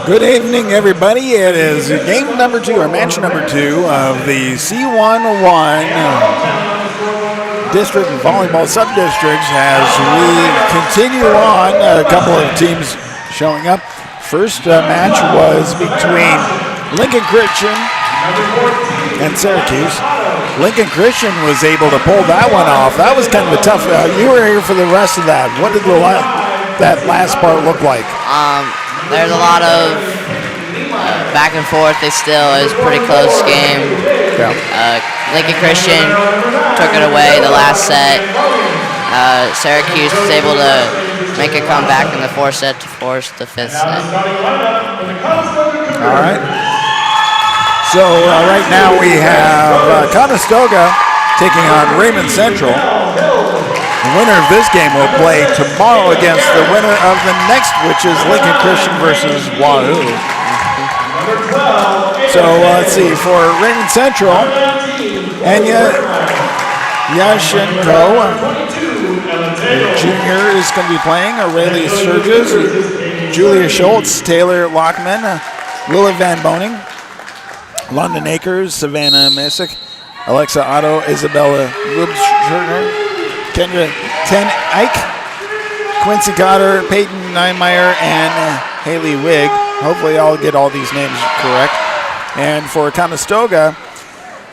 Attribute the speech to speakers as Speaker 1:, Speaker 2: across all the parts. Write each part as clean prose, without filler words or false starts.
Speaker 1: Good evening, everybody. It is game number 2, or match number 2 of the C1-1 district volleyball sub-districts as we continue on. A couple of teams showing up. First match was between Lincoln Christian and Syracuse. Lincoln Christian was able to pull that one off. That was kind of a tough. You were here for the rest of that. What did that last part look like?
Speaker 2: There's a lot of back and forth. It was a pretty close game.
Speaker 1: Yeah.
Speaker 2: Lincoln Christian took it away the last set. Syracuse was able to make a comeback in the fourth set to force the fifth set.
Speaker 1: All right. So right now we have Conestoga taking on Raymond Central. The winner of this game will play tomorrow against the winner of the next, which is Lincoln Christian versus Wahoo. So let's see, for Raymond Central, Anya Yashenko, Jr. is going to be playing. Aurelia Sturgis, Julia Schultz, Taylor Lockman, Willa Van Boning, London Akers, Savannah Messick, Alexa Otto, Isabella Lubscherner, Kendra Ten Ike, Quincy Cotter, Peyton Neinmeyer, and Haley Wigg. Hopefully I'll get all these names correct. And for Conestoga,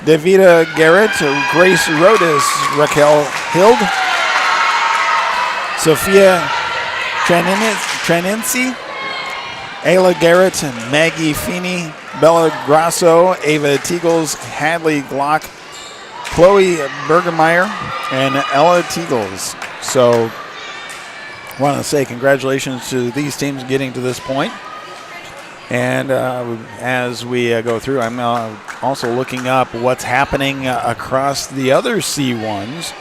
Speaker 1: Davida Garrett, Grace Rodas, Raquel Hild, Sophia Tranensi, Ayla Garrett, Maggie Feeney, Bella Grasso, Ava Teagles, Hadley Glock, Chloe Bergermeyer, and Ella Teagles. So I want to say congratulations to these teams getting to this point. And as we go through, I'm also looking up what's happening across the other C1s.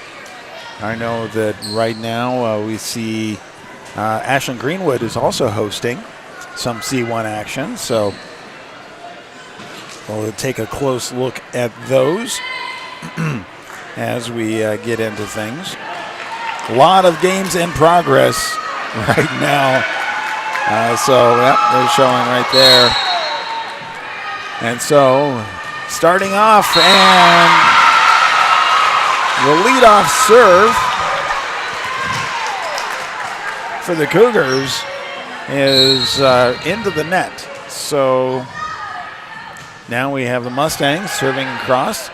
Speaker 1: I know that right now we see Ashland Greenwood is also hosting some C1 action. So we'll take a close look at those as we get into things. A lot of games in progress right now. So they're showing right there. And so starting off, and the leadoff serve for the Cougars is into the net. So now we have the Mustangs serving across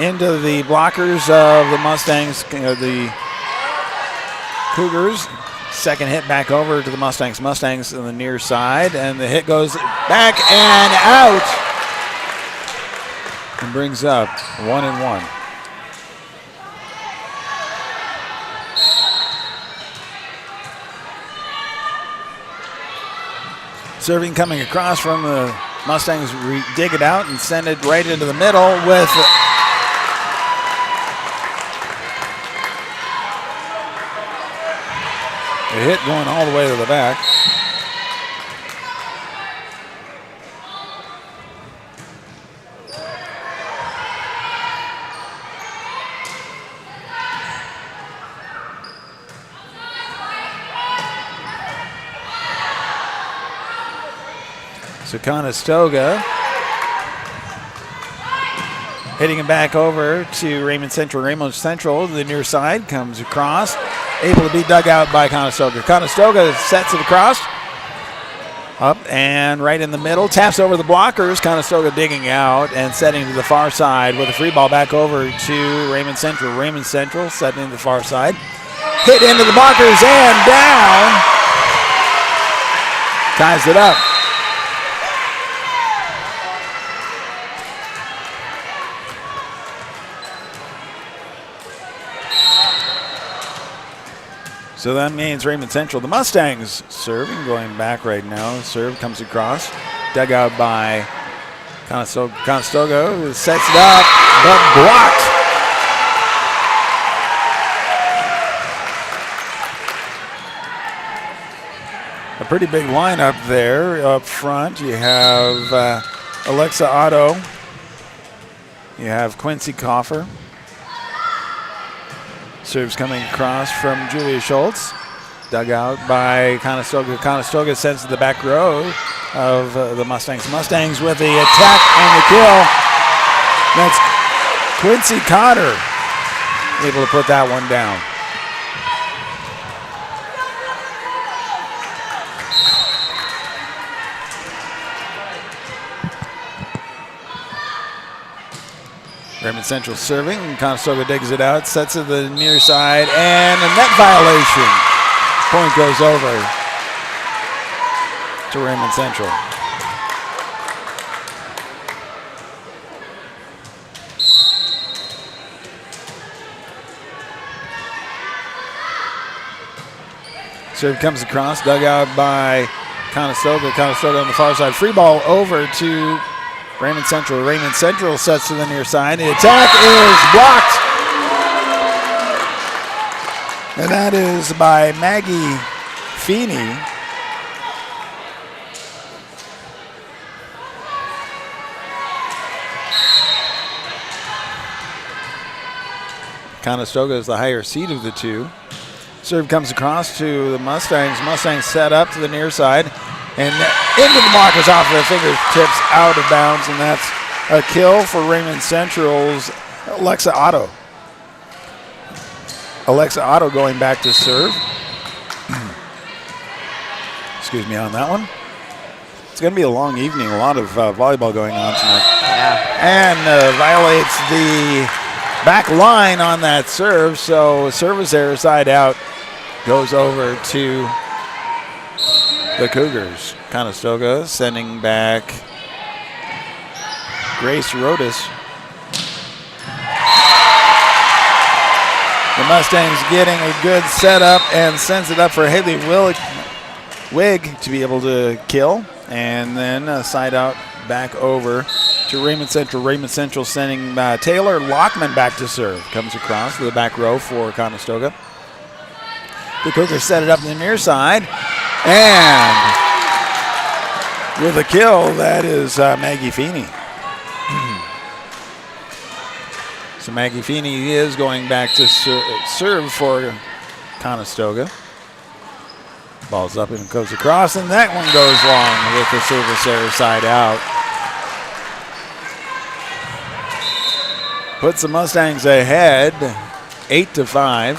Speaker 1: into the blockers of the Mustangs, the Cougars. Second hit back over to the Mustangs. Mustangs on the near side, and the hit goes back and out and brings up 1-1. Serving coming across from the Mustangs, dig it out and send it right into the middle with the hit going all the way to the back. So Conestoga hitting it back over to Raymond Central. Raymond Central, the near side, comes across. Able to be dug out by Conestoga. Conestoga sets it across. Up and right in the middle. Taps over the blockers. Conestoga digging out and setting to the far side with a free ball back over to Raymond Central. Raymond Central setting to the far side. Hit into the blockers and down. Ties it up. So that means Raymond Central, the Mustangs serving, going back right now. Serve comes across, dug out by Conestoga. Conestoga sets it up, but blocked. A pretty big lineup there up front. You have Alexa Otto. You have Quincy Coffer. Serves coming across from Julia Schultz. Dug out by Conestoga. Conestoga sends to the back row of the Mustangs. Mustangs with the attack and the kill. That's Quincy Cotter able to put that one down. Raymond Central serving. Conestoga digs it out, sets it to the near side, and a net violation. Point goes over to Raymond Central. Serve comes across, dug out by Conestoga. Conestoga on the far side. Free ball over to Raymond Central. Raymond Central sets to the near side. The attack is blocked. And that is by Maggie Feeney. Conestoga is the higher seed of the two. Serve comes across to the Mustangs. Mustangs set up to the near side. And into the blockers off the fingertips, out of bounds. And that's a kill for Raymond Central's Alexa Otto. Alexa Otto going back to serve. Excuse me on that one. It's going to be a long evening. A lot of volleyball going on tonight.
Speaker 2: Yeah.
Speaker 1: And violates the back line on that serve. So service error, side out, goes over to the Cougars. Conestoga sending back Grace Rodas. The Mustangs getting a good setup and sends it up for Haley Wig to be able to kill. And then side out back over to Raymond Central. Raymond Central sending Taylor Lockman back to serve. Comes across to the back row for Conestoga. The Cougars set it up in the near side. And with a kill, that is Maggie Feeney. So Maggie Feeney is going back to serve for Conestoga. Ball's up and goes across, and that one goes long with the service error, side out. Puts the Mustangs ahead, 8-5.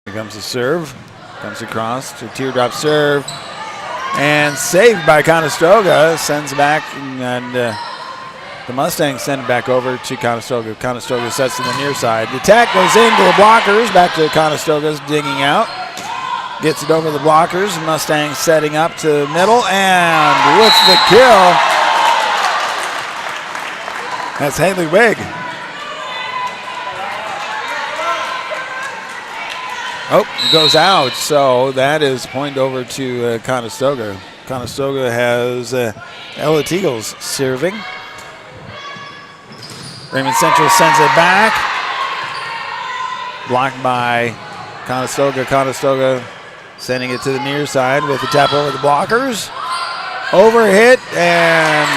Speaker 1: Here comes the serve. Comes across to teardrop serve. And saved by Conestoga. Sends back, and the Mustangs send it back over to Conestoga. Conestoga sets to the near side. The attack goes into the blockers. Back to Conestoga's digging out. Gets it over the blockers. Mustangs setting up to the middle. And with the kill, that's Haley Wig. Oh, it goes out, so that is point over to Conestoga. Conestoga has Ella Teagles serving. Raymond Central sends it back. Blocked by Conestoga. Conestoga sending it to the near side with the tap over the blockers. Overhit and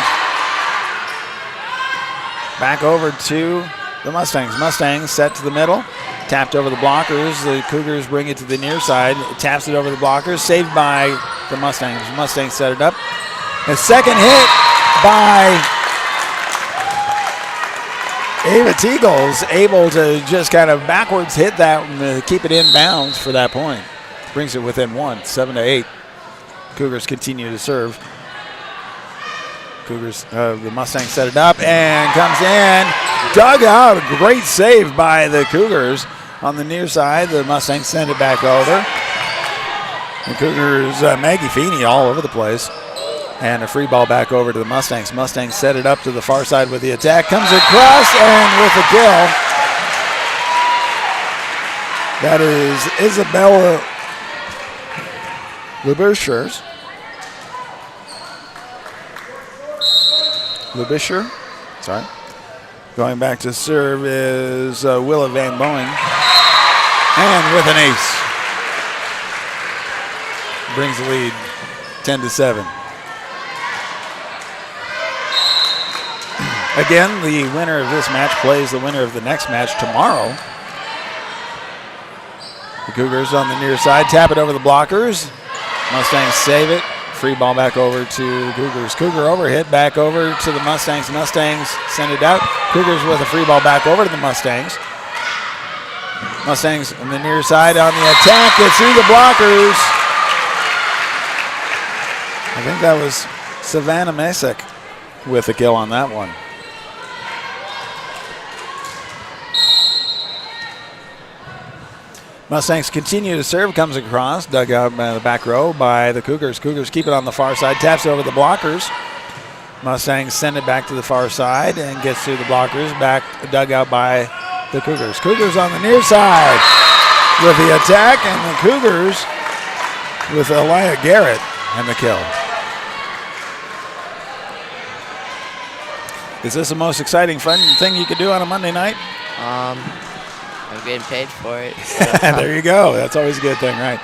Speaker 1: back over to the Mustangs. Mustangs set to the middle. Tapped over the blockers. The Cougars bring it to the near side. Taps it over the blockers. Saved by the Mustangs. Mustangs set it up. A second hit by Ava Teagles, able to just kind of backwards hit that and keep it in bounds for that point. Brings it within one, 7-8. Cougars continue to serve. Cougars, the Mustangs set it up and comes in. Dug out. A great save by the Cougars. On the near side, the Mustangs send it back over. The Cougars, Maggie Feeney all over the place. And a free ball back over to the Mustangs. Mustangs set it up to the far side with the attack. Comes across and with a kill. That is Isabella Lubischer. Sorry. Going back to serve is Willa Van Boeing. And with an ace. Brings the lead 10-7. Again, the winner of this match plays the winner of the next match tomorrow The Cougars on the near side tap it over the blockers. Mustangs save it. Free ball back over to the Cougars. Cougar overhit back over to the Mustangs. Mustangs send it out. Cougars with a free ball back over to the Mustangs. Mustangs on the near side on the attack. Gets through the blockers. I think that was Savannah Masick with a kill on that one. Mustangs continue to serve, comes across, dug out by the back row by the Cougars. Cougars keep it on the far side, taps over the blockers. Mustangs send it back to the far side and gets through the blockers, back dug out by the Cougars. Cougars on the near side with the attack, and the Cougars with Elia Garrett and the kill. Is this the most exciting, fun thing you could do on a Monday night?
Speaker 2: I'm getting paid for it.
Speaker 1: There you go. That's always a good thing, right?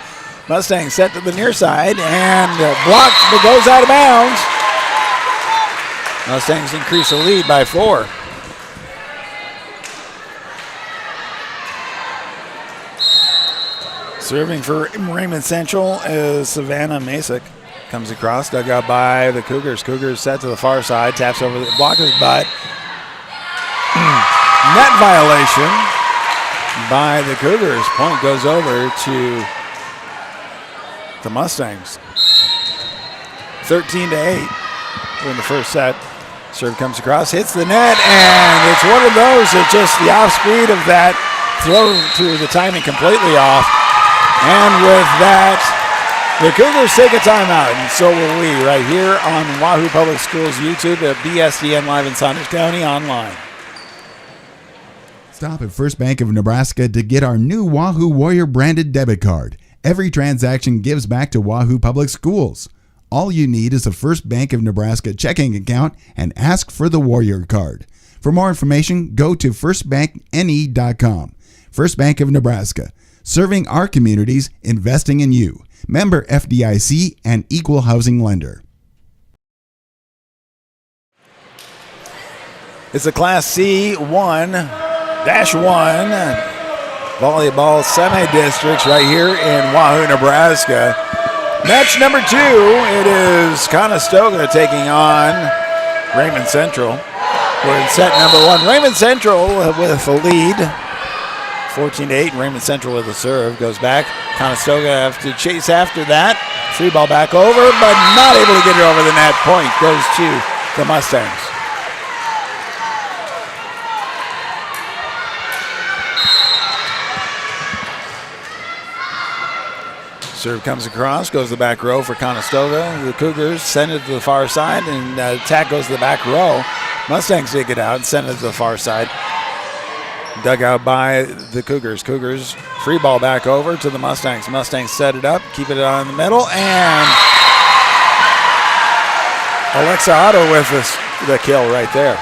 Speaker 1: Mustang set to the near side and blocked, but goes out of bounds. Mustangs increase the lead by 4. Serving for Raymond Central is Savannah Masick. Comes across, dug out by the Cougars. Cougars set to the far side, taps over the blockers, but net violation by the Cougars. Point goes over to the Mustangs. 13-8 in the first set. Serve comes across, hits the net, and it's one of those that just the off speed of that throw to the timing completely off. And with that, the Cougars take a timeout, and so will we right here on Wahoo Public Schools YouTube at BSDN Live in Saunders County online.
Speaker 3: Stop at First Bank of Nebraska to get our new Wahoo Warrior branded debit card. Every transaction gives back to Wahoo Public Schools. All you need is a First Bank of Nebraska checking account and ask for the Warrior card. For more information, go to firstbankne.com. First Bank of Nebraska, serving our communities, investing in you. Member FDIC and equal housing lender.
Speaker 1: It's a Class C 1-1 volleyball semi-districts right here in Wahoo, Nebraska. Match number 2, it is Conestoga taking on Raymond Central. We're in set number 1. Raymond Central with a lead, 14-8. Raymond Central with a serve, goes back. Conestoga have to chase after that. Free ball back over, but not able to get it over the net. Point goes to the Mustangs. Serve comes across, goes to the back row for Conestoga. The Cougars send it to the far side, and attack goes to the back row. Mustangs take it out and send it to the far side. Dug out by the Cougars. Cougars free ball back over to the Mustangs. Mustangs set it up, keep it on the middle, and Alexa Otto with the kill right there.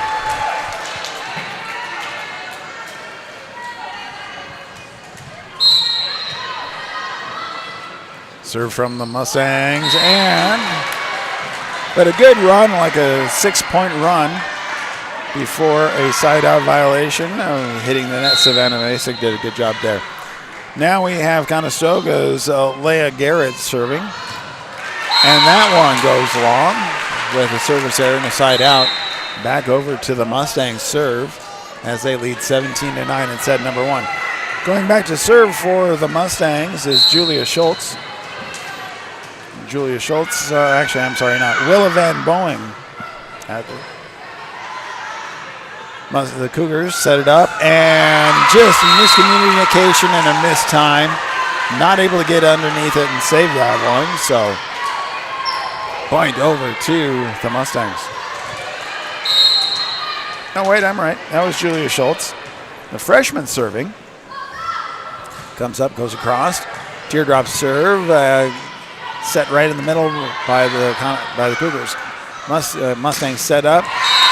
Speaker 1: Serve from the Mustangs, but a good run, like a 6-point run before a side-out violation. Hitting the net, Savannah Masick did a good job there. Now we have Conestoga's Leah Garrett serving, and that one goes long with a service error and a side-out. Back over to the Mustangs serve as they lead 17-9 in set number 1. Going back to serve for the Mustangs is Julia Schultz. Willa Van Boeing. The Cougars set it up, and just miscommunication and a missed time. Not able to get underneath it and save that one, so point over to the Mustangs. Oh, wait, I'm right. That was Julia Schultz. The freshman serving. Comes up, goes across. Teardrop serve. Set right in the middle by the Cougars. Mustangs set up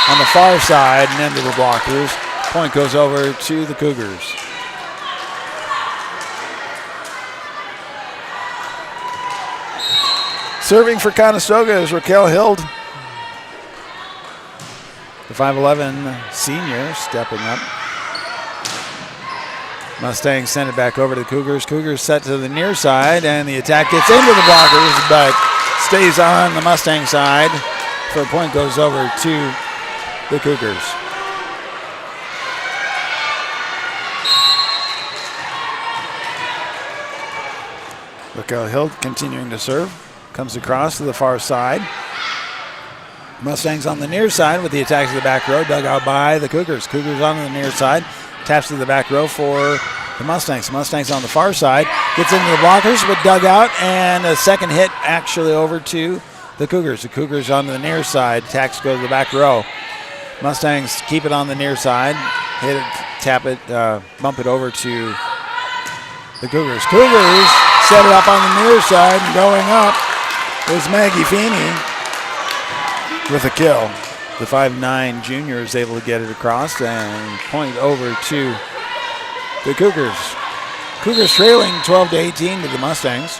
Speaker 1: on the far side and into the blockers. Point goes over to the Cougars. Serving for Conestoga is Raquel Hild. The 5'11" senior stepping up. Mustangs send it back over to the Cougars. Cougars set to the near side, and the attack gets into the blockers, but stays on the Mustang side. For a point goes over to the Cougars. Raquel Hill continuing to serve. Comes across to the far side. Mustangs on the near side with the attack to the back row. Dug out by the Cougars. Cougars on the near side. Taps to the back row for the Mustangs. Mustangs on the far side. Gets into the blockers, but dug out. And a second hit actually over to the Cougars. The Cougars on the near side. Attacks go to the back row. Mustangs keep it on the near side. Hit it, tap it, bump it over to the Cougars. Cougars set it up on the near side, and going up is Maggie Feeney with a kill. The 5'9" junior is able to get it across and point over to the Cougars. Cougars trailing 12-18 to the Mustangs.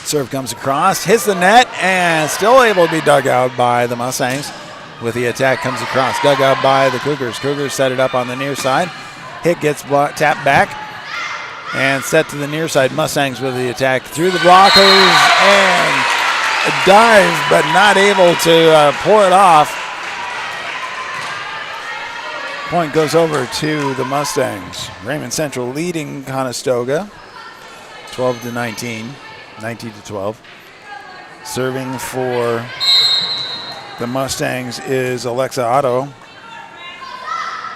Speaker 1: Serve comes across, hits the net, and still able to be dug out by the Mustangs. With the attack comes across, dug out by the Cougars. Cougars set it up on the near side. Hit gets tapped back and set to the near side. Mustangs with the attack through the blockers and a dive, but not able to pull it off. Point goes over to the Mustangs. Raymond Central leading Conestoga 12-19, 19-12. Serving for the Mustangs is Alexa Otto.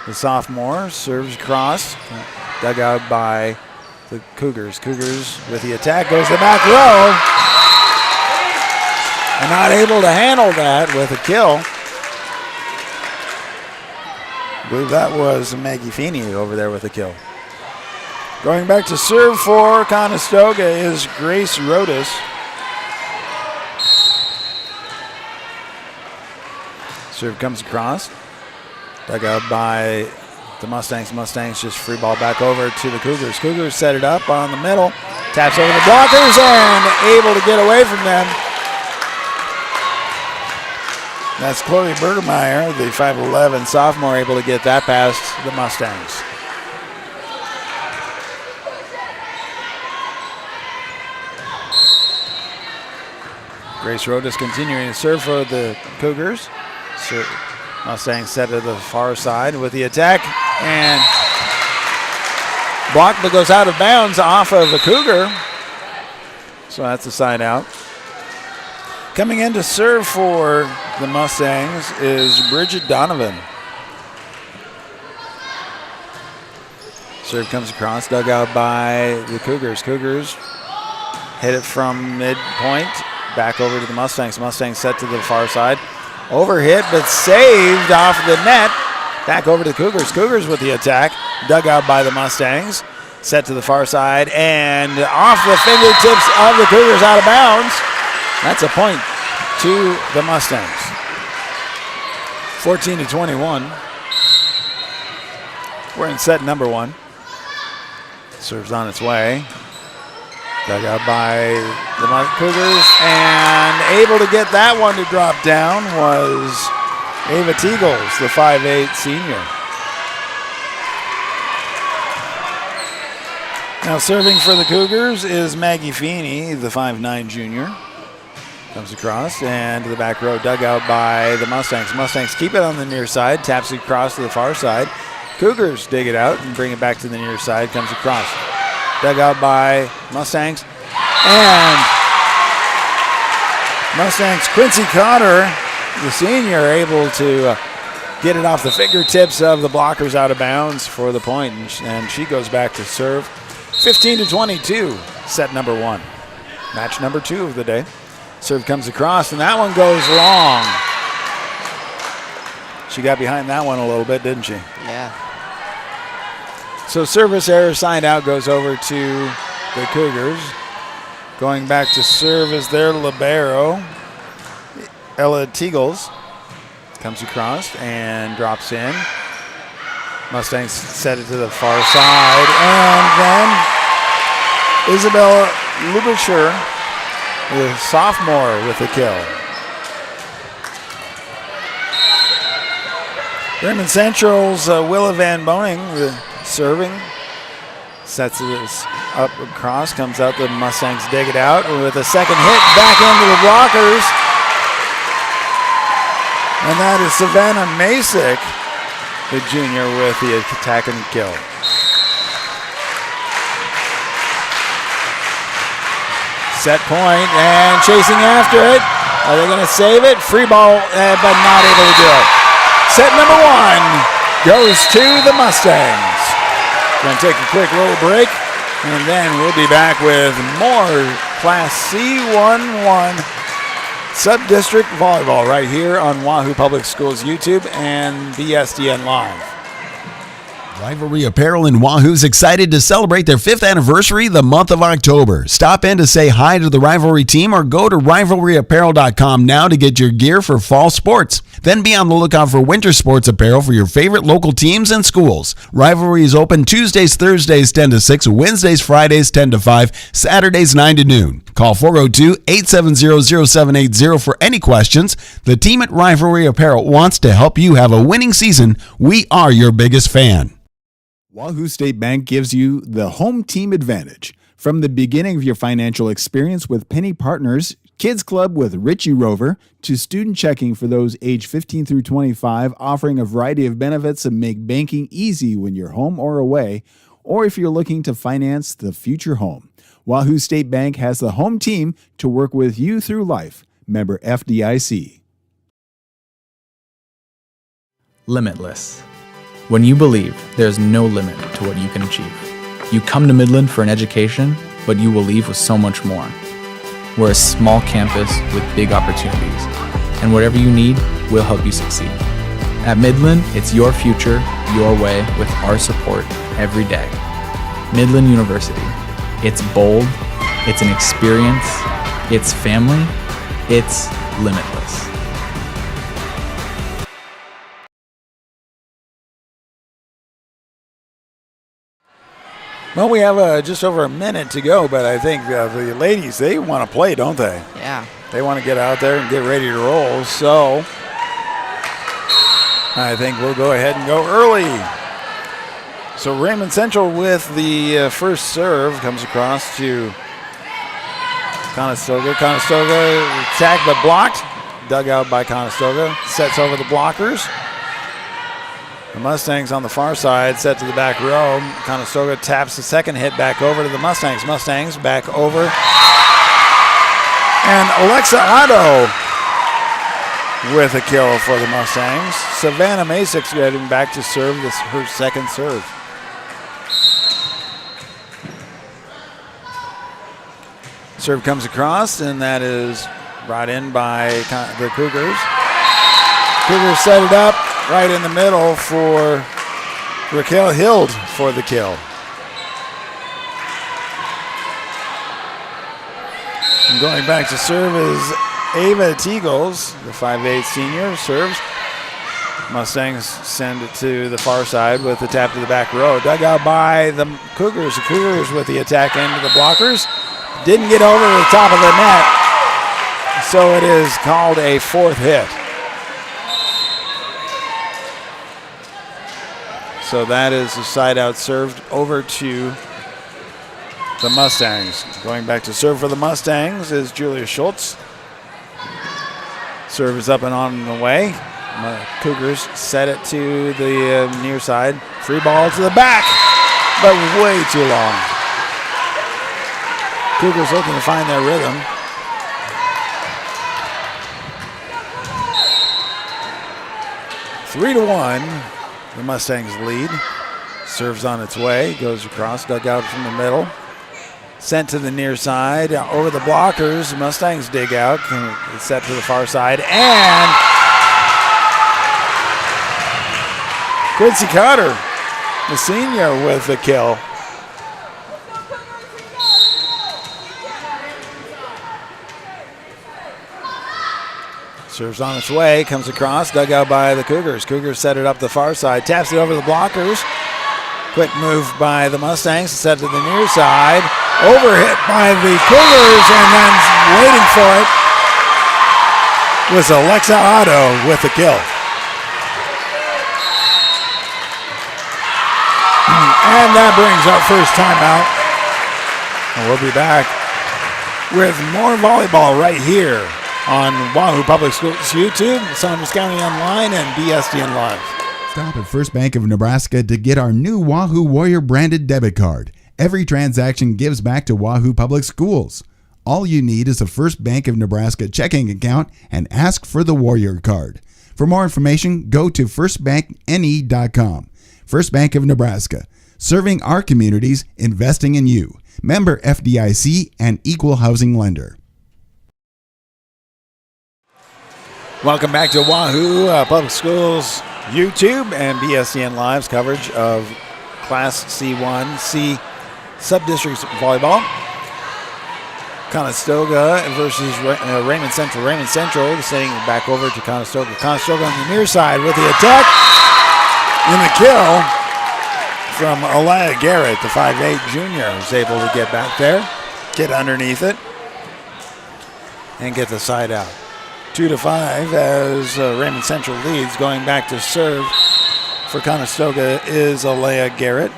Speaker 1: The sophomore serves across, dug out by the Cougars. Cougars with the attack goes to the back row. And not able to handle that with a kill. I believe that was Maggie Feeney over there with a kill. Going back to serve for Conestoga is Grace Rodas. Serve comes across. Dug out by the Mustangs. Mustangs just free ball back over to the Cougars. Cougars set it up on the middle. Taps over the blockers and able to get away from them. That's Chloe Bergemeyer, the 5'11" sophomore, able to get that past the Mustangs. Grace Rodas continuing to serve for the Cougars. Mustangs set to the far side with the attack and blocked, but goes out of bounds off of the Cougar. So that's a side out. Coming in to serve for the Mustangs is Bridget Donovan. Serve comes across, dug out by the Cougars. Cougars hit it from midpoint, back over to the Mustangs. Mustangs set to the far side. Overhit, but saved off the net. Back over to the Cougars. Cougars with the attack. Dug out by the Mustangs. Set to the far side and off the fingertips of the Cougars, out of bounds. That's a point to the Mustangs. 14-21. We're in set number one. Serves on its way. Dug out by the Cougars, and able to get that one to drop down was Ava Teagles, the 5'8" senior. Now serving for the Cougars is Maggie Feeney, the 5'9" junior. Comes across and to the back row, dug out by the Mustangs. Mustangs keep it on the near side, taps it across to the far side. Cougars dig it out and bring it back to the near side, comes across. Dug out by Mustangs. And Mustangs Quincy Cotter, the senior, able to get it off the fingertips of the blockers, out of bounds for the point. And she goes back to serve. 15-22, set number one. Match number two of the day. Serve comes across, and that one goes long. She got behind that one a little bit, didn't she?
Speaker 2: Yeah.
Speaker 1: So service error, side out, goes over to the Cougars. Going back to serve is their libero, Ella Teagles. Comes across and drops in. Mustangs set it to the far side. And then Isabel Lubischer, the sophomore, with a kill. Raymond Central's Willa Van Boning serving. Sets it up across, comes out, the Mustangs dig it out with a second hit back into the blockers. And that is Savannah Masick, the junior, with the attack and kill. Set point and chasing after it. Are they going to save it? Free ball, but not able to do it. Set number 1 goes to the Mustangs. Going to take a quick little break, and then we'll be back with more Class C11 Sub-District Volleyball right here on Wahoo Public Schools YouTube and BSDN Live.
Speaker 3: Rivalry Apparel in Wahoo is excited to celebrate their 5th anniversary the month of October. Stop in to say hi to the Rivalry team or go to rivalryapparel.com now to get your gear for fall sports. Then be on the lookout for winter sports apparel for your favorite local teams and schools. Rivalry is open Tuesdays, Thursdays 10 to 6, Wednesdays, Fridays 10 to 5, Saturdays 9 to noon. Call 402-870-0780 for any questions. The team at Rivalry Apparel wants to help you have a winning season. We are your biggest fan. Wahoo State Bank gives you the home team advantage. From the beginning of your financial experience with Penny Partners, Kids Club with Richie Rover, to student checking for those age 15 through 25, offering a variety of benefits that make banking easy when you're home or away, or if you're looking to finance the future home. Wahoo State Bank has the home team to work with you through life. Member FDIC.
Speaker 4: Limitless. When you believe there's no limit to what you can achieve. You come to Midland for an education, but you will leave with so much more. We're a small campus with big opportunities, and whatever you need, we'll help you succeed. At Midland, it's your future, your way, with our support every day. Midland University. It's bold, it's an experience, it's family, it's limitless.
Speaker 1: Well, we have just over a minute to go, but I think the ladies, they want to play, don't they?
Speaker 2: Yeah.
Speaker 1: They want to get out there and get ready to roll, so I think we'll go ahead and go early. So Raymond Central with the first serve comes across to Conestoga. Conestoga attacked but blocked. Dug out by Conestoga. Sets over the blockers. The Mustangs on the far side, set to the back row. Conestoga taps the second hit back over to the Mustangs. Mustangs back over. And Alexa Otto with a kill for the Mustangs. Savannah Masick's getting back to serve her second serve. Serve comes across, and that is brought in by the Cougars. Cougars set it up right in the middle for Raquel Hild for the kill. And going back to serve is Ava Teagles, the 5'8" senior, serves. Mustangs send it to the far side with the tap to the back row. Dug out by the Cougars. The Cougars with the attack into the blockers. Didn't get over the top of the net, so it is called a fourth hit. So that is the side out served over to the Mustangs. Going back to serve for the Mustangs is Julia Schultz. Serve is up and on the way. Cougars set it to the near side. Free ball to the back, but way too long. Cougars looking to find their rhythm. Three to 1. The Mustangs lead. Serves on its way. Goes across. Dug out from the middle. Sent to the near side. Over the blockers. The Mustangs dig out. It's set to the far side. And Quincy Cotter, the senior, with the kill. Serves on its way, comes across, dug out by the Cougars. Cougars set it up the far side, taps it over the blockers. Quick move by the Mustangs, set to the near side. Overhit by the Cougars, and then waiting for it was Alexa Otto with the kill. And that brings our first timeout. And we'll be back with more volleyball right here on Wahoo Public Schools YouTube, Saunders County Online, and BSDN Live.
Speaker 3: Stop at First Bank of Nebraska to get our new Wahoo Warrior branded debit card. Every transaction gives back to Wahoo Public Schools. All you need is a First Bank of Nebraska checking account and ask for the Warrior card. For more information, go to firstbankne.com. First Bank of Nebraska, serving our communities, investing in you. Member FDIC and equal housing lender.
Speaker 1: Welcome back to Wahoo Public Schools YouTube and BSDN Live's coverage of Class C1C Subdistricts Volleyball. Conestoga versus Raymond Central. Raymond Central sending it back over to Conestoga. Conestoga on the near side with the attack. And the kill from Alea Garrett, the 5'8 junior, is able to get back there, get underneath it, and get the side out. 2-5 as Raymond Central leads. Going back to serve for Conestoga is Alea Garrett.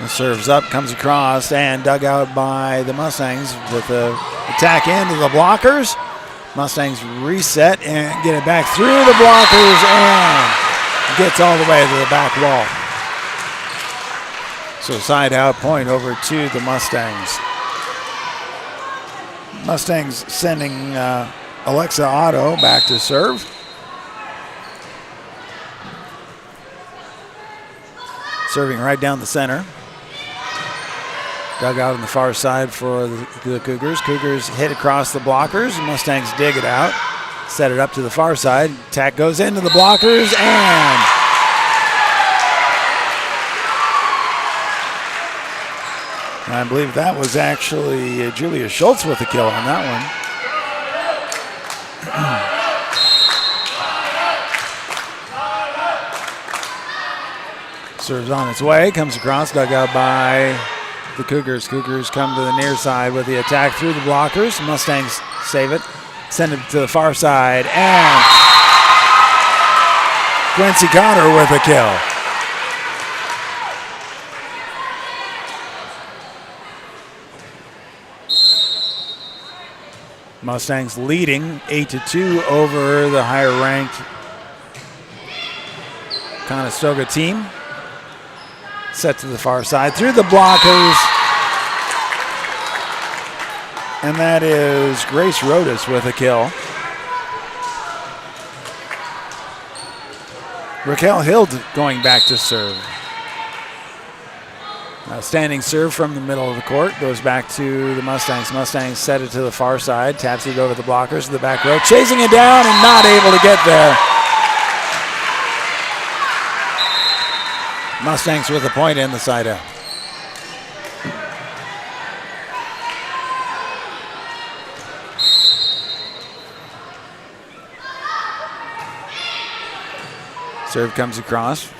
Speaker 1: The serves up, comes across, and dug out by the Mustangs with the attack into the blockers. Mustangs reset and get it back through the blockers and gets all the way to the back wall. So side out point over to the Mustangs. Mustangs sending Alexa Otto back to serve. Serving right down the center. Dug out on the far side for the Cougars. Cougars hit across the blockers. Mustangs dig it out. Set it up to the far side. Attack goes into the blockers and I believe that was actually Julia Schultz with the kill on that one. Serves on its way, comes across, dug out by the Cougars. Cougars come to the near side with the attack through the blockers. Mustangs save it, send it to the far side, and Quincy Cotter with a kill. Mustangs leading 8-2 over the higher-ranked Conestoga team. Set to the far side through the blockers. And that is Grace Rodas with a kill. Raquel Hild going back to serve. Standing serve from the middle of the court. Goes back to the Mustangs. Mustangs set it to the far side. Taps it over the blockers to the back row. Chasing it down and not able to get there. Mustangs with a point in the side out. Serve comes across.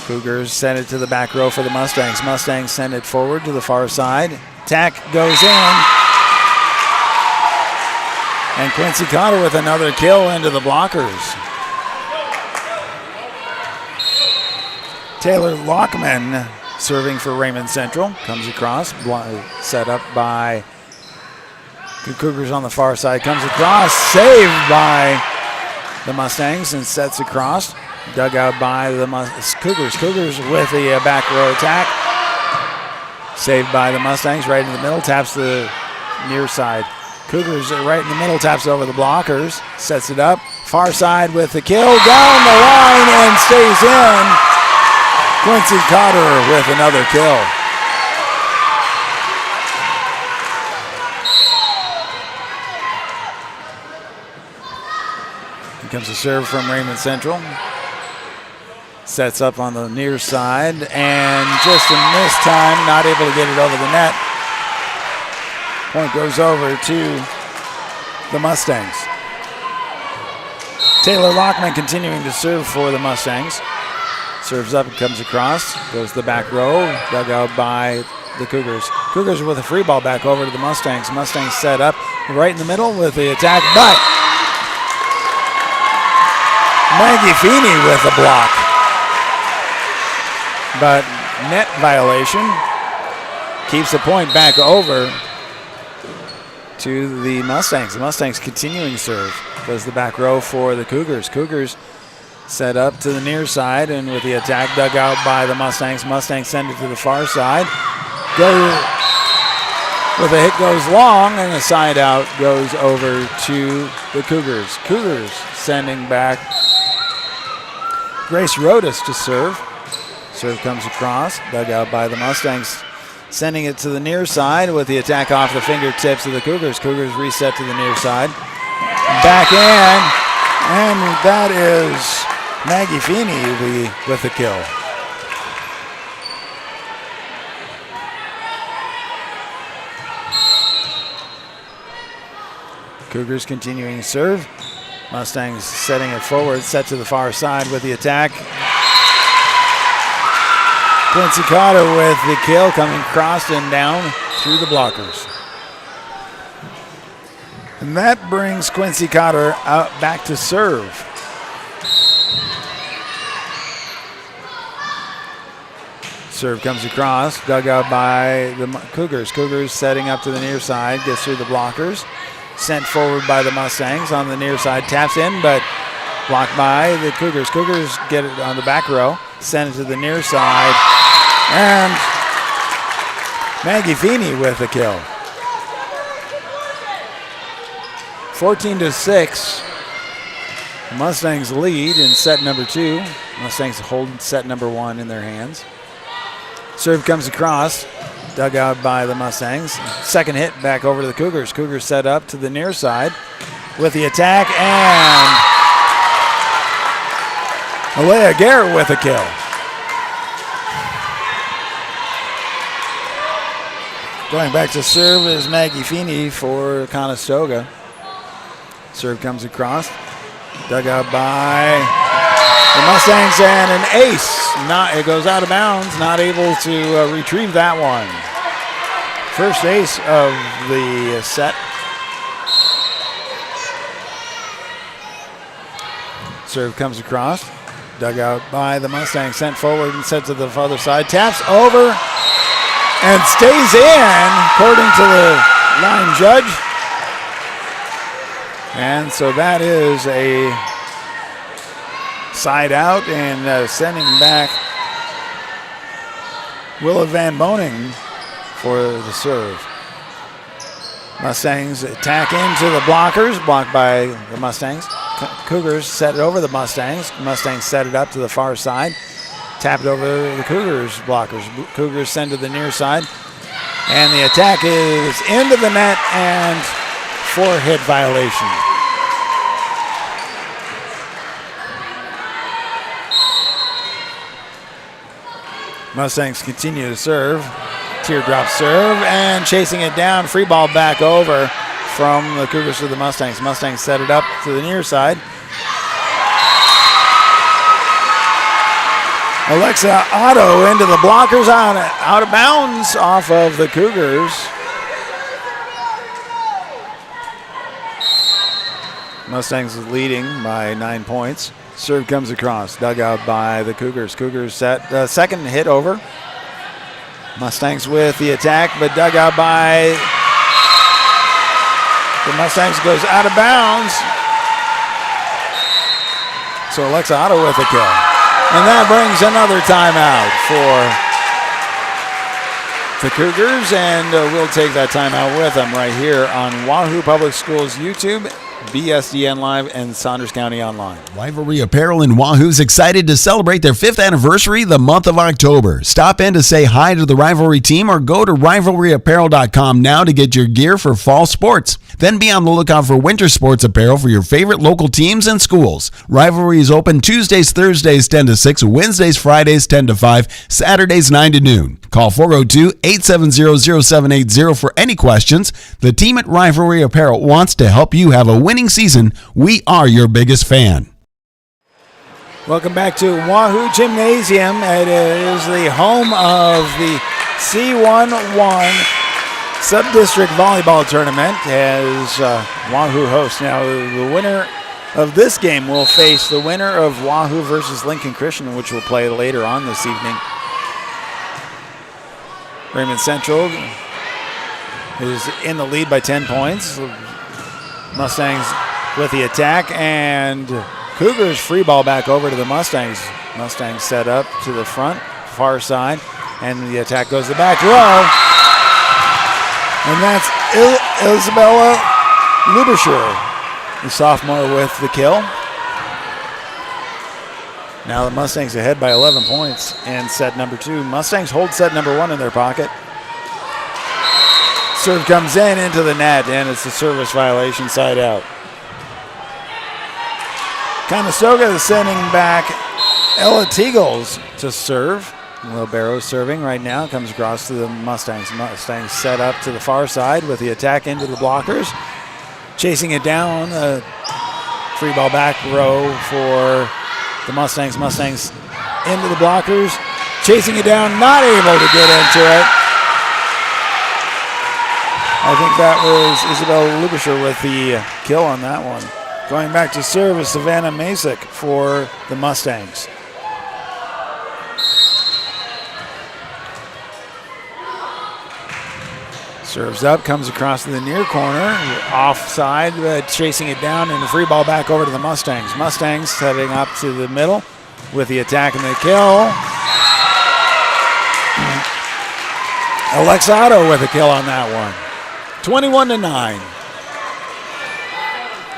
Speaker 1: Cougars send it to the back row for the Mustangs. Mustangs send it forward to the far side. Attack goes in. And Quincy Cotter with another kill into the blockers. Taylor Lockman serving for Raymond Central. Comes across, set up by the Cougars on the far side. Comes across, saved by the Mustangs and sets across. Dug out by the Cougars. Cougars with the back row attack. Saved by the Mustangs right in the middle. Taps the near side. Cougars right in the middle. Taps over the blockers. Sets it up. Far side with the kill. Down the line and stays in. Quincy Cotter with another kill. Here comes a serve from Raymond Central. Sets up on the near side and just a missed time, not able to get it over the net. Point goes over to the Mustangs. Taylor Lockman continuing to serve for the Mustangs. Serves up and comes across, goes to the back row, dug out by the Cougars. Cougars with a free ball back over to the Mustangs. Mustangs set up right in the middle with the attack, but Maggie Feeney with a block. but net violation keeps the point back over to the Mustangs. The Mustangs continuing serve. Goes the back row for the Cougars. Cougars set up to the near side, and with the attack dug out by the Mustangs. Mustangs send it to the far side. With a hit goes long, and the side out goes over to the Cougars. Cougars sending back Grace Rodas to serve. Serve comes across, dug out by the Mustangs. Sending it to the near side with the attack off the fingertips of the Cougars. Cougars reset to the near side. Back in, and that is Maggie Feeney with the kill. Cougars continuing to serve. Mustangs setting it forward, set to the far side with the attack. Quincy Cotter with the kill, coming crossed and down through the blockers. And that brings Quincy Cotter out back to serve. Serve comes across, dug out by the Cougars. Cougars setting up to the near side, gets through the blockers. Sent forward by the Mustangs on the near side, taps in, but blocked by the Cougars. Cougars get it on the back row, send it to the near side, and Maggie Feeney with the kill. 14-6. Mustangs lead in set number 2. Mustangs hold set number 1 in their hands. Serve comes across, dug out by the Mustangs. Second hit back over to the Cougars. Cougars set up to the near side with the attack, and Alea Garrett with a kill. Going back to serve is Maggie Feeney for Conestoga. Serve comes across, dug out by the Mustangs, and an ace. It goes out of bounds, not able to retrieve that one. First ace of the set. Serve comes across, dug out by the Mustangs, sent forward and set to the other side. Taps over and stays in, according to the line judge. And so that is a side out, and sending back Willa Van Boning for the serve. Mustangs attack into the blockers, blocked by the Mustangs. Cougars set it over the Mustangs. Mustangs set it up to the far side. Tap it over the Cougars blockers. Cougars send to the near side. And the attack is into the net, and 4-hit violation. Mustangs continue to serve. Teardrop serve, and chasing it down. Free ball back over from the Cougars to the Mustangs. Mustangs set it up to the near side. Alexa Otto into the blockers, out of bounds off of the Cougars. Mustangs is leading by 9 points. Serve comes across, dug out by the Cougars. Cougars set second hit over. Mustangs with the attack, but dug out by the Mustangs, goes out of bounds. So Alexa Otto with a kill. And that brings another timeout for the Cougars, and we'll take that timeout with them right here on Wahoo Public Schools YouTube, BSDN Live, and Saunders County Online.
Speaker 3: Rivalry Apparel in Wahoo is excited to celebrate their 5th anniversary the month of October. Stop in to say hi to the Rivalry team or go to rivalryapparel.com now to get your gear for fall sports. Then be on the lookout for winter sports apparel for your favorite local teams and schools. Rivalry is open Tuesdays, Thursdays 10 to 6, Wednesdays, Fridays 10 to 5, Saturdays 9 to noon. Call 402-870-0780 for any questions. The team at Rivalry Apparel wants to help you have a winning season. We are your biggest fan.
Speaker 1: Welcome back to Wahoo Gymnasium. It is the home of the C11 Sub-District Volleyball Tournament as Wahoo hosts. Now, the winner of this game will face the winner of Wahoo versus Lincoln Christian, which will play later on this evening. Raymond Central is in the lead by 10 points. Mustangs with the attack, and Cougars free ball back over to the Mustangs. Mustangs set up to the front, far side, and the attack goes to the back row. And that's Isabella Lubischer, the sophomore, with the kill. Now the Mustangs ahead by 11 points in set number 2. Mustangs hold set number 1 in their pocket. Serve comes in into the net, and it's a service violation, side out. Conestoga is sending back Ella Teagles to serve. Will Barrow serving right now, comes across to the Mustangs. Mustangs set up to the far side with the attack into the blockers. Chasing it down, free ball back row for the Mustangs. Mustangs into the blockers. Chasing it down, not able to get into it. I think that was Isabel Lubischer with the kill on that one. Going back to serve is Savannah Masick for the Mustangs. Serves up, comes across to the near corner, offside, chasing it down, and the free ball back over to the Mustangs. Mustangs setting up to the middle with the attack and the kill. Alexado with a kill on that one. 21-9.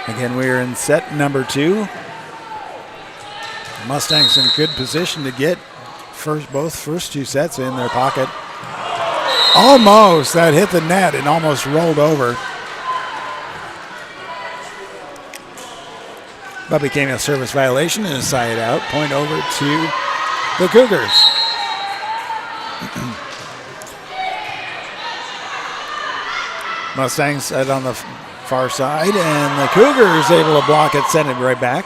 Speaker 1: Again, we are in set number 2. Mustangs in good position to get both first 2 sets in their pocket. Almost, that hit the net and almost rolled over. But became a service violation and a side out. Point over to the Cougars. Mustangs set on the far side, and the Cougars able to block it, send it right back.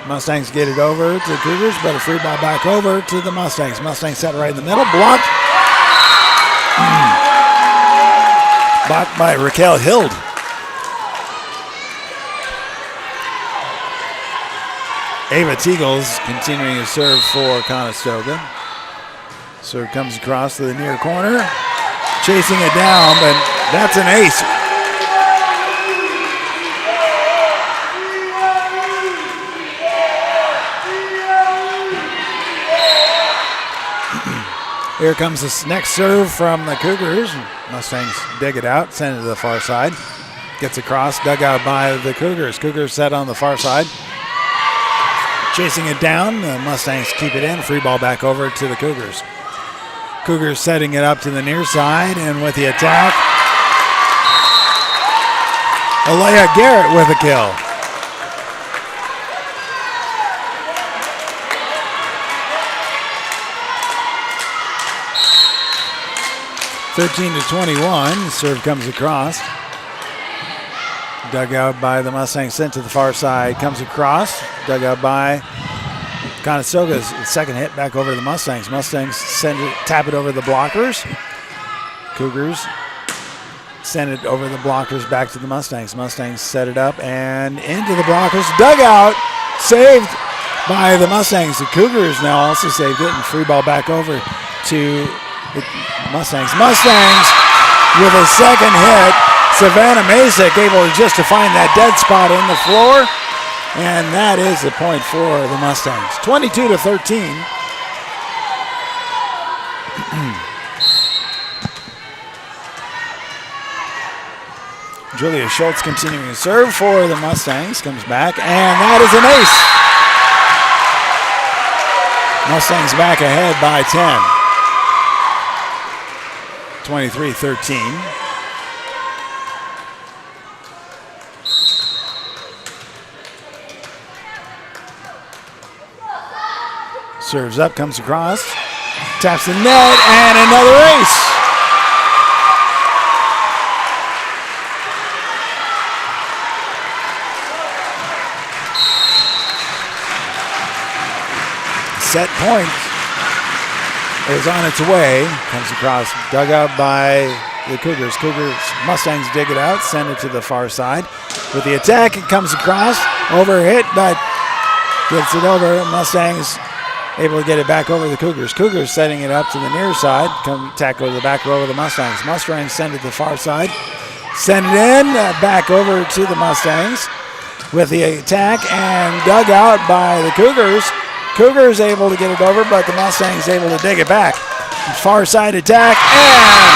Speaker 1: Mustangs get it over to the Cougars, but a free ball back over to the Mustangs. Mustangs set right in the middle, blocked. Blocked by Raquel Hild. Ava Teagles continuing to serve for Conestoga. Serve comes across to the near corner. Chasing it down, but that's an ace. Here comes this next serve from the Cougars. Mustangs dig it out, send it to the far side. Gets across, dug out by the Cougars. Cougars set on the far side. Chasing it down, the Mustangs keep it in. Free ball back over to the Cougars. Cougars setting it up to the near side, and with the attack, Alea Garrett with a kill. (13-21). Serve comes across. Dug out by the Mustangs, sent to the far side. Comes across. Dug out by Conestoga's second hit back over to the Mustangs. Mustangs send it, tap it over the blockers. Cougars send it over the blockers back to the Mustangs. Mustangs set it up and into the blockers. Dug out. Saved by the Mustangs. The Cougars now also saved it, and free ball back over to the Mustangs. Mustangs with a second hit. Savannah Masick able just to find that dead spot in the floor. And that is the point for the Mustangs. 22-13. Julia Schultz continuing to serve for the Mustangs. Comes back, and that is an ace. Mustangs back ahead by 10. 23-13. Serves up, comes across, taps the net, and another ace. Set point is on its way. Comes across, dug out by the Cougars. Mustangs dig it out, send it to the far side. With the attack, it comes across, over hit, but gets it over. Mustangs able to get it back over the Cougars. Cougars setting it up to the near side. Come tackle to the back row of the Mustangs. Mustangs send it to the far side. Send it in, back over to the Mustangs with the attack and dug out by the Cougars. Cougars able to get it over, but the Mustangs able to dig it back. Far side attack, and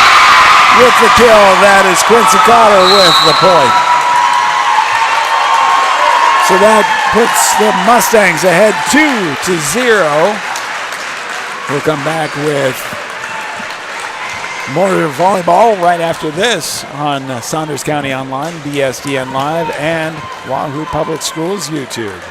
Speaker 1: with the kill, that is Quincy Cotter with the point. So that puts the Mustangs ahead 2-0. We'll come back with more volleyball right after this on Saunders County Online, BSDN Live, and Wahoo Public Schools YouTube.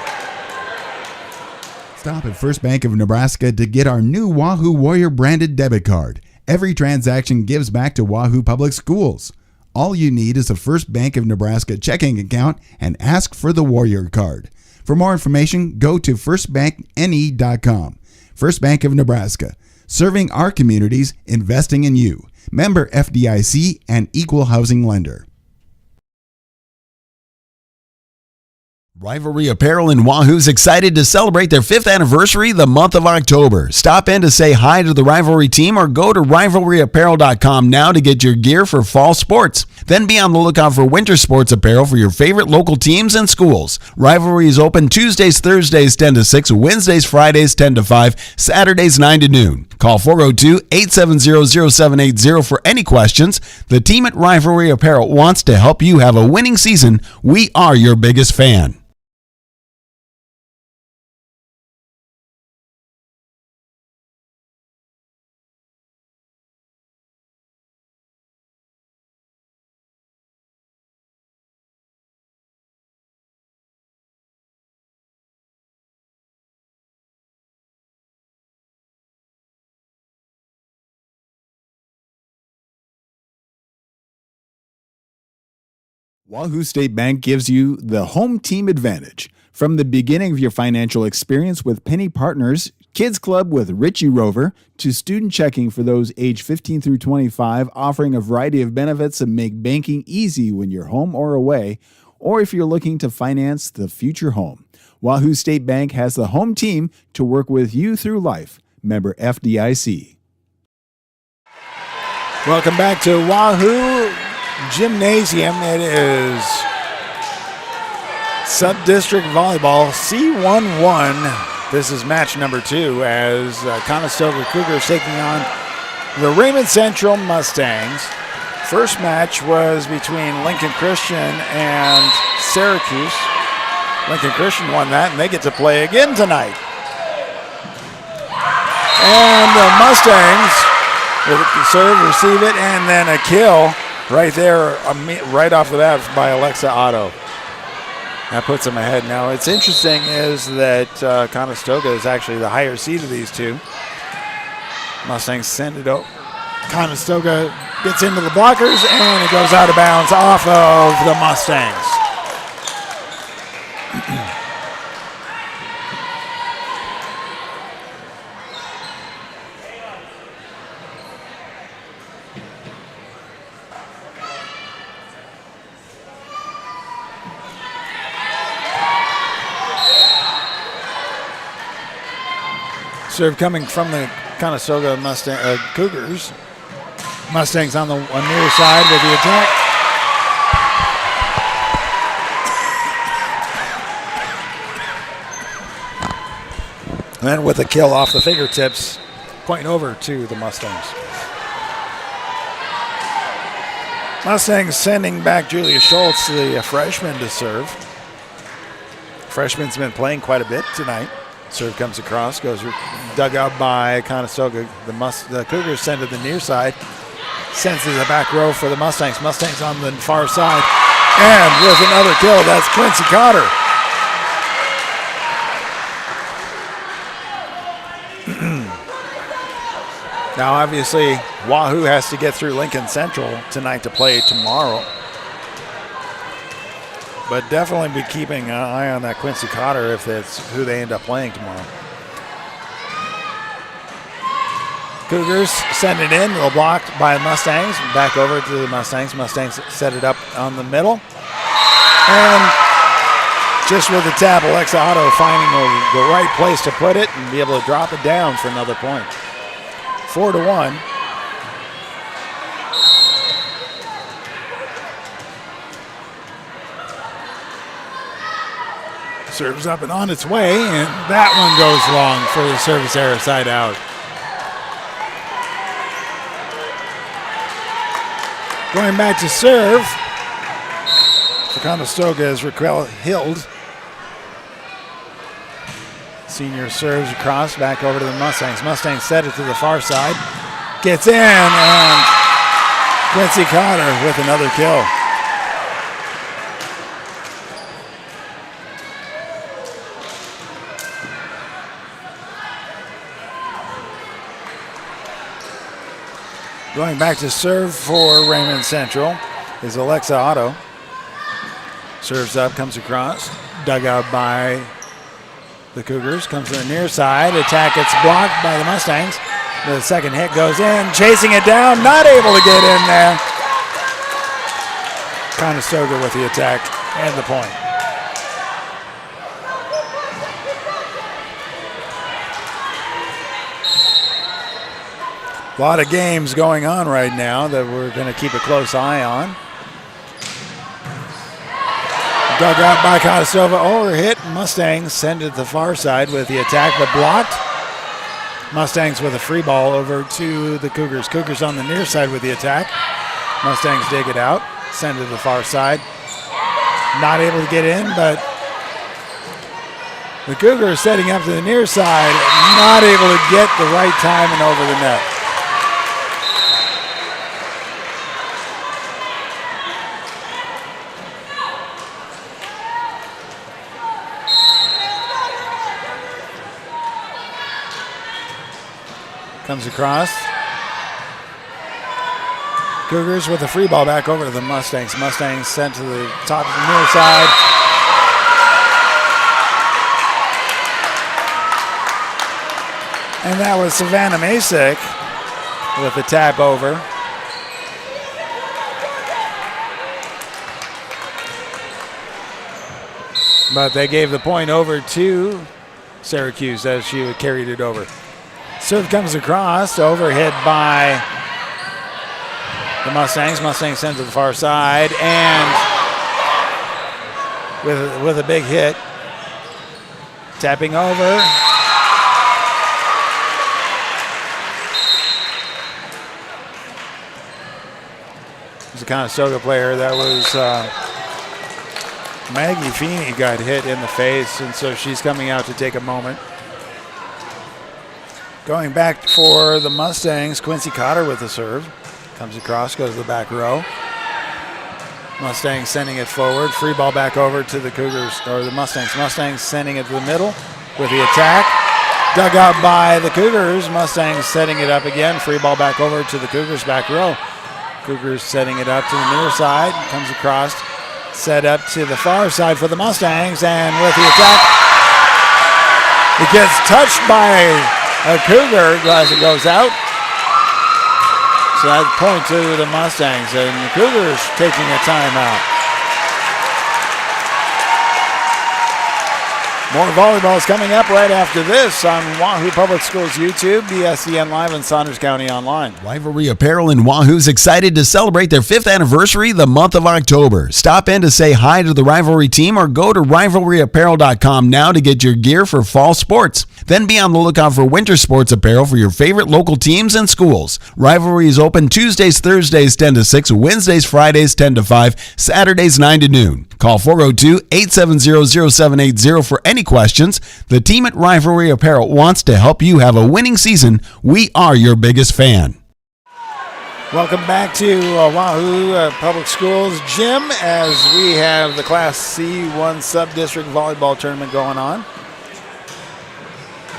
Speaker 3: Stop at First Bank of Nebraska to get our new Wahoo Warrior branded debit card. Every transaction gives back to Wahoo Public Schools. All you need is a First Bank of Nebraska checking account and ask for the Warrior card. For more information, go to firstbankne.com. First Bank of Nebraska, serving our communities, investing in you. Member FDIC and equal housing lender.
Speaker 5: Rivalry Apparel in Wahoo's excited to celebrate their 5th anniversary the month of October. Stop in to say hi to the Rivalry team or go to rivalryapparel.com now to get your gear for fall sports. Then be on the lookout for winter sports apparel for your favorite local teams and schools. Rivalry is open Tuesdays, Thursdays 10 to 6, Wednesdays, Fridays 10 to 5, Saturdays 9 to noon. Call 402-870-0780 for any questions. The team at Rivalry Apparel wants to help you have a winning season. We are your biggest fan.
Speaker 3: Wahoo State Bank gives you the home team advantage. From the beginning of your financial experience with Penny Partners, Kids Club with Richie Rover, to student checking for those age 15 through 25, offering a variety of benefits that make banking easy when you're home or away, or if you're looking to finance the future home. Wahoo State Bank has the home team to work with you through life. Member FDIC.
Speaker 1: Welcome back to Wahoo Gymnasium. It is Sub-District Volleyball C11. This is match number 2 as Conestoga Cougars taking on the Raymond Central Mustangs. First match was between Lincoln Christian and Syracuse. Lincoln Christian won that, and they get to play again tonight. And the Mustangs with the serve, receive it, and then a kill right there, right off the bat by Alexa Otto. That puts them ahead. Now, what's interesting is that Conestoga is actually the higher seed of these two. Mustangs send it over. Conestoga gets into the blockers, and it goes out of bounds off of the Mustangs. Serve coming from the Conestoga Cougars. Mustangs on the near side with the attack. And then with a kill off the fingertips, point over to the Mustangs. Mustangs sending back Julia Schultz, the freshman, to serve. Freshman's been playing quite a bit tonight. Serve comes across, goes dug out by Conestoga. The Cougars send to the near side. Sends to the back row for the Mustangs. Mustangs on the far side. And with another kill, that's Quincy Cotter. Now, obviously, Wahoo has to get through Lincoln Central tonight to play tomorrow. But definitely be keeping an eye on that Quincy Cotter if that's who they end up playing tomorrow. Cougars send it in, they'll blocked by Mustangs. Back over to the Mustangs. Mustangs set it up on the middle. And Just with the tap, Alexa Otto finding the right place to put it and be able to drop it down for another point. 4-1. Serves up and on its way, and that one goes long for the service error side out. Going back to serve for Conestoga is Raquel Hild. Senior serves across, back over to the Mustangs. Mustangs set it to the far side. Gets in, and Quincy Cotter with another kill. Going back to serve for Raymond Central is Alexa Otto. Serves up, comes across. Dug out by the Cougars. Comes to the near side. Attack gets blocked by the Mustangs. The second hit goes in. Chasing it down. Not able to get in there. Conestoga with the attack and the point. A lot of games going on right now that we're going to keep a close eye on. Dug out by Conestoga, overhit. Mustangs send it to the far side with the attack, but blocked. Mustangs with a free ball over to the Cougars. Cougars on the near side with the attack. Mustangs dig it out, send it to the far side. Not able to get in, but the Cougars setting up to the near side, not able to get the right time and over the net. Comes across. Cougars with a free ball back over to the Mustangs. Mustangs sent to the top of the near side. And that was Savannah Masick with the tap over. But they gave the point over to Syracuse as she carried it over. Serve comes across, overhit by the Mustangs. Mustangs send to the far side, and with a big hit, tapping over. There's a Conestoga player that was Maggie Feeney got hit in the face, and so she's coming out to take a moment. Going back for the Mustangs, Quincy Cotter with the serve. Comes across, goes to the back row. Mustangs sending it forward. Free ball back over to the Cougars, or the Mustangs. Mustangs sending it to the middle with the attack. Dug out by the Cougars. Mustangs setting it up again. Free ball back over to the Cougars back row. Cougars setting it up to the near side. Comes across, set up to the far side for the Mustangs, and with the attack, it gets touched by a Cougar as it goes out. So that's point to the Mustangs, and the Cougars taking a timeout. More volleyball is coming up right after this on Wahoo Public Schools YouTube, BSCN Live, and Saunders County Online.
Speaker 5: Rivalry Apparel in Wahoo's excited to celebrate their 5th anniversary the month of October. Stop in to say hi to the Rivalry team or go to rivalryapparel.com now to get your gear for fall sports. Then be on the lookout for winter sports apparel for your favorite local teams and schools. Rivalry is open Tuesdays, Thursdays 10 to 6, Wednesdays, Fridays 10 to 5, Saturdays 9 to noon. Call 402-870-0780 for any questions. The team at Rivalry Apparel wants to help you have a winning season. We are your biggest fan.
Speaker 1: Welcome back to Wahoo Public Schools Gym as we have the Class C1 Sub-District Volleyball Tournament going on.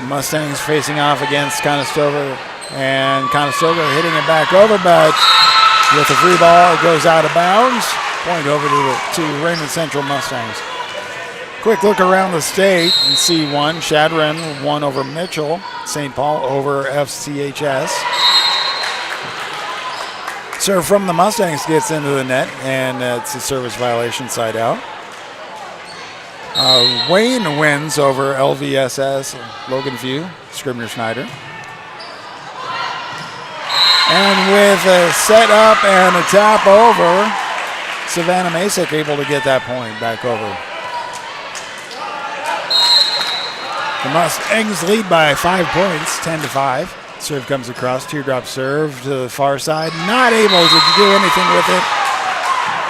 Speaker 1: Mustangs facing off against Conestoga, and Conestoga hitting it back over, but with the free ball, it goes out of bounds. Point over to Raymond Central Mustangs. Quick look around the state in C1. Shadron won over Mitchell. St. Paul over FCHS. Serve from the Mustangs gets into the net, and it's a service violation side out. Wayne wins over LVSS Logan View, Scribner Schneider. And with a set up and a tap over, Savannah Masick able to get that point back over. The Mustangs lead by 5 points, 10-5. Serve comes across, teardrop serve to the far side. Not able to do anything with it.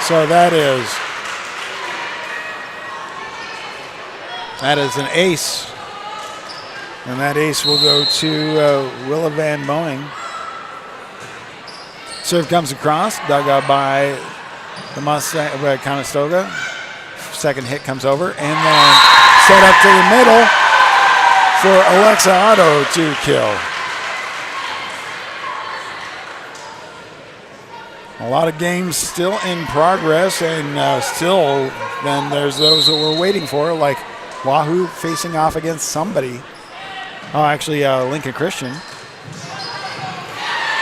Speaker 1: So that is an ace. And that ace will go to Willa Van Moning. Serve comes across, dug out by the Mustang, Conestoga. Second hit comes over, and then set up to the middle for Alexa Otto to kill. A lot of games still in progress, and still then there's those that we're waiting for, like Wahoo facing off against somebody. Oh, actually, Lincoln Christian.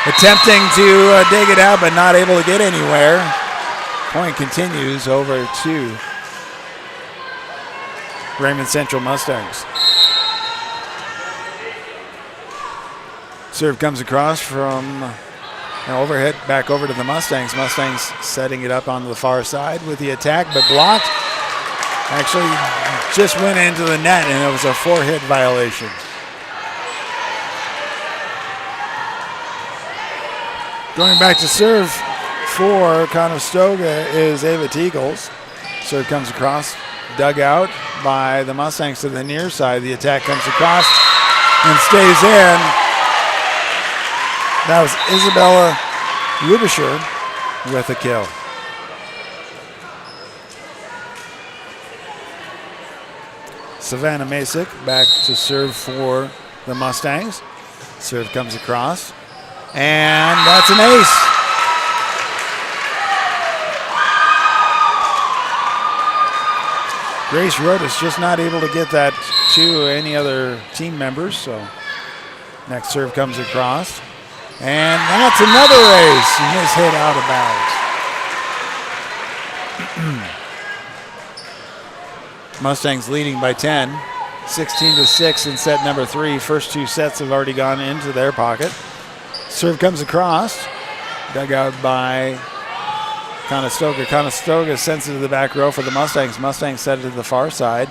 Speaker 1: Attempting to dig it out, but not able to get anywhere. Point continues over to Raymond Central Mustangs. Serve comes across from an overhit back over to the Mustangs. Mustangs setting it up on the far side with the attack, but blocked. Actually just went into the net, and it was a 4-hit violation. Going back to serve for Conestoga is Ava Teagles. Serve comes across, dug out by the Mustangs to the near side. The attack comes across and stays in. That was Isabella Rubischer with a kill. Savannah Masick back to serve for the Mustangs. Serve comes across, and that's an ace. Grace Rodas just not able to get that to any other team members, so next serve comes across. And that's another ace. Miss hit out of bounds. Mustangs leading by 10, 16-6 in set number 3. First 2 sets have already gone into their pocket. Serve comes across, dug out by Conestoga. Conestoga sends it to the back row for the Mustangs. Mustangs set it to the far side.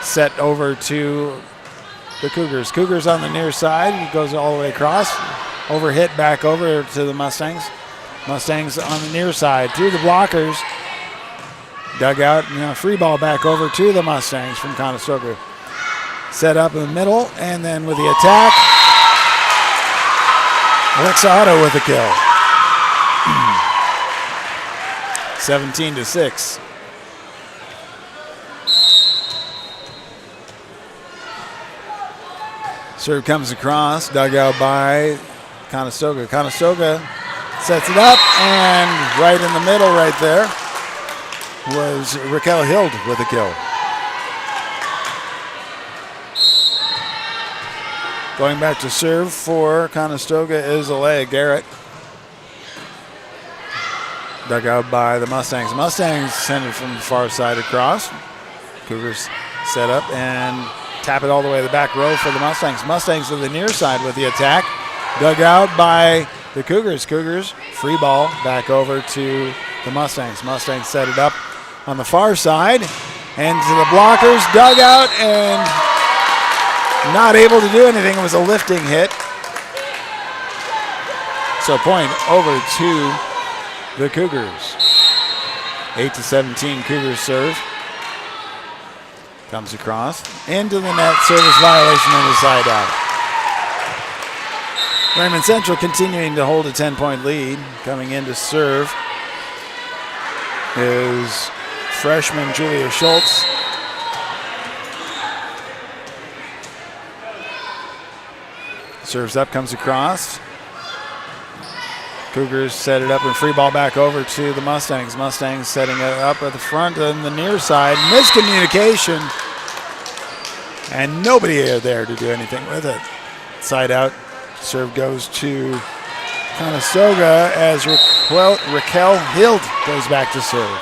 Speaker 1: Set over to the Cougars. Cougars on the near side. It goes all the way across. Overhit back over to the Mustangs. Mustangs on the near side through the blockers. Dug out, free ball back over to the Mustangs from Conestoga. Set up in the middle, and then with the attack, Alexa Otto with a kill. 17-6. Serve comes across, dug out by Conestoga. Conestoga sets it up, and right in the middle right there was Raquel Hild with a kill. Going back to serve for Conestoga is Alea Garrett. Dug out by the Mustangs. Mustangs send it from the far side across. Cougars set up and tap it all the way to the back row for the Mustangs. Mustangs to the near side with the attack. Dug out by the Cougars. Cougars free ball back over to the Mustangs. Mustangs set it up on the far side and to the blockers. Dug out and not able to do anything. It was a lifting hit. So point over to the Cougars. 8-17 Cougars serve. Comes across into the net. Service violation on the side out. Raymond Central continuing to hold a 10-point lead. Coming in to serve is freshman Julia Schultz. Serves up, comes across. Cougars set it up and free ball back over to the Mustangs. Mustangs setting it up at the front and the near side. Miscommunication. And nobody there to do anything with it. Side out. Serve goes to Conestoga as Raquel Hild goes back to serve.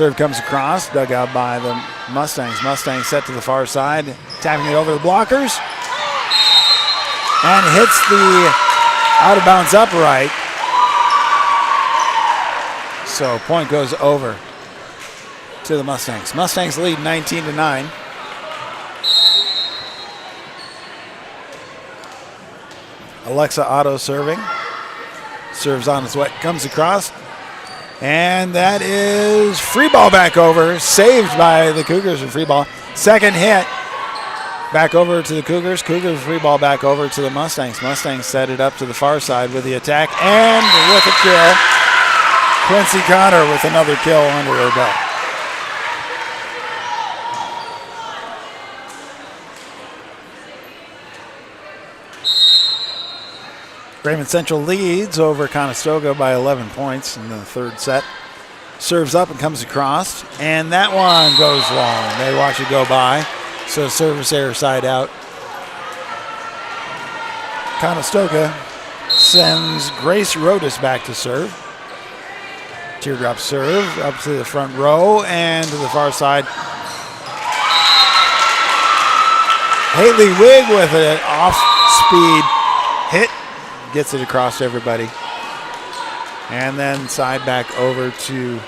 Speaker 1: Serve comes across, dug out by the Mustangs. Mustangs set to the far side, tapping it over the blockers. And hits the out-of-bounds upright. So point goes over to the Mustangs. Mustangs lead 19-9. Alexa Otto serving. Serves on its way, comes across. And that is free ball back over. Saved by the Cougars and free ball. Second hit. Back over to the Cougars. Cougars free ball back over to the Mustangs. Mustangs set it up to the far side with the attack. And with a kill. Quincy Connor with another kill under her belt. Raymond Central leads over Conestoga by 11 points in the third set. Serves up and comes across, and that one goes long. They watch it go by, so service error side out. Conestoga sends Grace Rodas back to serve. Teardrop serve up to the front row and to the far side. Haley Wigg with an off-speed hit. Gets it across to everybody. And then side back over to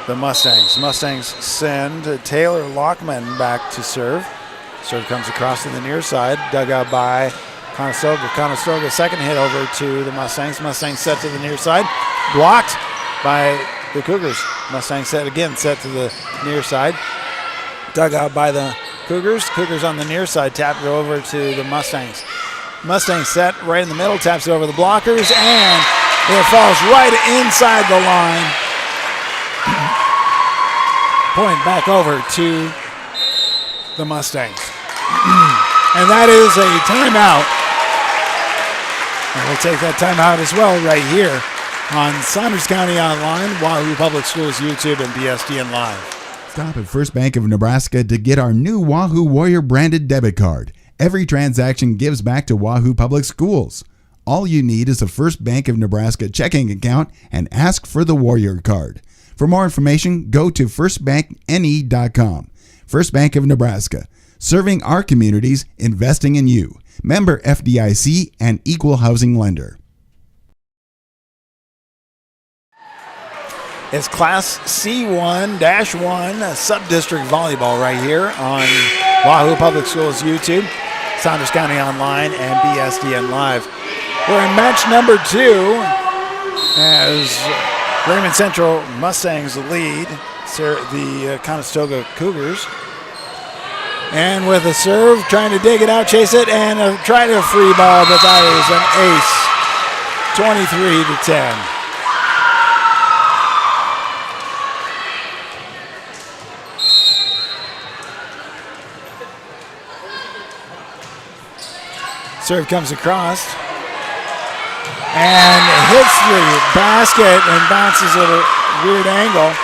Speaker 1: the Mustangs. Mustangs send Taylor Lockman back to serve. Serve comes across to the near side. Dug out by Conestoga. Conestoga second hit over to the Mustangs. Mustangs set to the near side. Blocked by the Cougars. Mustangs set again, set to the near side. Dug out by the Cougars. Cougars on the near side. Tapped it over to the Mustangs. Mustang set right in the middle, taps it over the blockers, and it falls right inside the line. Point back over to the Mustangs. And that is a timeout. And we'll take that timeout as well right here on Saunders County Online, Wahoo Public Schools YouTube, and BSDN Live.
Speaker 3: Stop at First Bank of Nebraska to get our new Wahoo Warrior branded debit card. Every transaction gives back to Wahoo Public Schools. All you need is a First Bank of Nebraska checking account and ask for the Warrior card. For more information, go to firstbankne.com. First Bank of Nebraska, serving our communities, investing in you. Member FDIC and equal housing lender.
Speaker 1: It's Class C1-1 sub-district volleyball right here on Wahoo Public Schools YouTube, Saunders County Online, and BSDN Live. We're in match number 2 as Raymond Central Mustangs lead the Conestoga Cougars. And with a serve, trying to dig it out, chase it, and try to free ball, but that is an ace, 23-10. Serve comes across and hits the basket and bounces at a weird angle.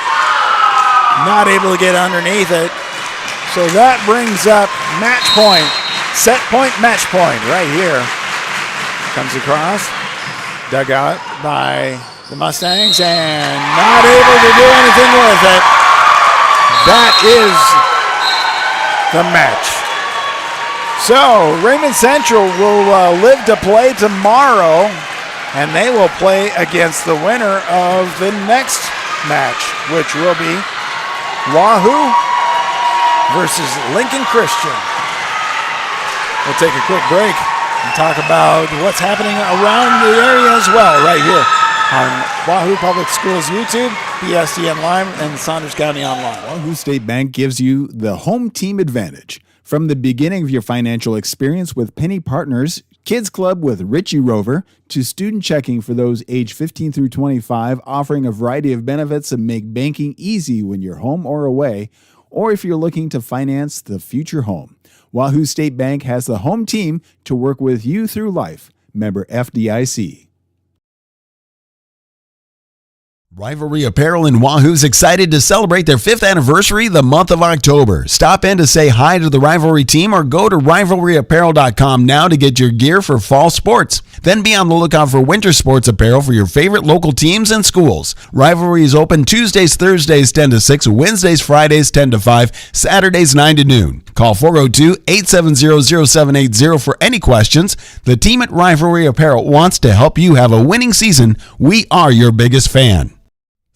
Speaker 1: Not able to get underneath it. So that brings up match point. Set point, match point right here. Comes across. Dug out by the Mustangs and not able to do anything with it. That is the match. So Raymond Central will live to play tomorrow, and they will play against the winner of the next match, which will be Wahoo versus Lincoln Christian. We'll take a quick break and talk about what's happening around the area as well right here on Wahoo Public Schools YouTube, BSDN Live, and Saunders County Online.
Speaker 6: Wahoo State Bank gives you the home team advantage. From the beginning of your financial experience with Penny Partners, Kids Club with Richie Rover, to student checking for those age 15 through 25, offering a variety of benefits that make banking easy when you're home or away, or if you're looking to finance the future home. Wahoo State Bank has the home team to work with you through life. Member FDIC.
Speaker 5: Rivalry Apparel in Wahoo's excited to celebrate their 5th anniversary the month of October. Stop in to say hi to the Rivalry team or go to rivalryapparel.com now to get your gear for fall sports. Then be on the lookout for winter sports apparel for your favorite local teams and schools. Rivalry is open Tuesdays, Thursdays 10 to 6, Wednesdays, Fridays 10 to 5, Saturdays 9 to noon. Call 402-870-0780 for any questions. The team at Rivalry Apparel wants to help you have a winning season. We are your biggest fan.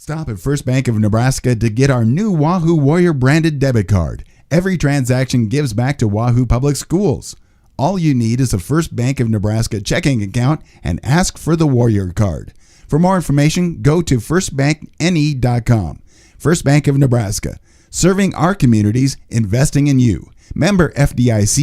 Speaker 3: Stop at First Bank of Nebraska to get our new Wahoo Warrior branded debit card. Every transaction gives back to Wahoo Public Schools. All you need is a First Bank of Nebraska checking account and ask for the Warrior card. For more information, go to firstbankne.com. First Bank of Nebraska, serving our communities, investing in you. Member FDIC.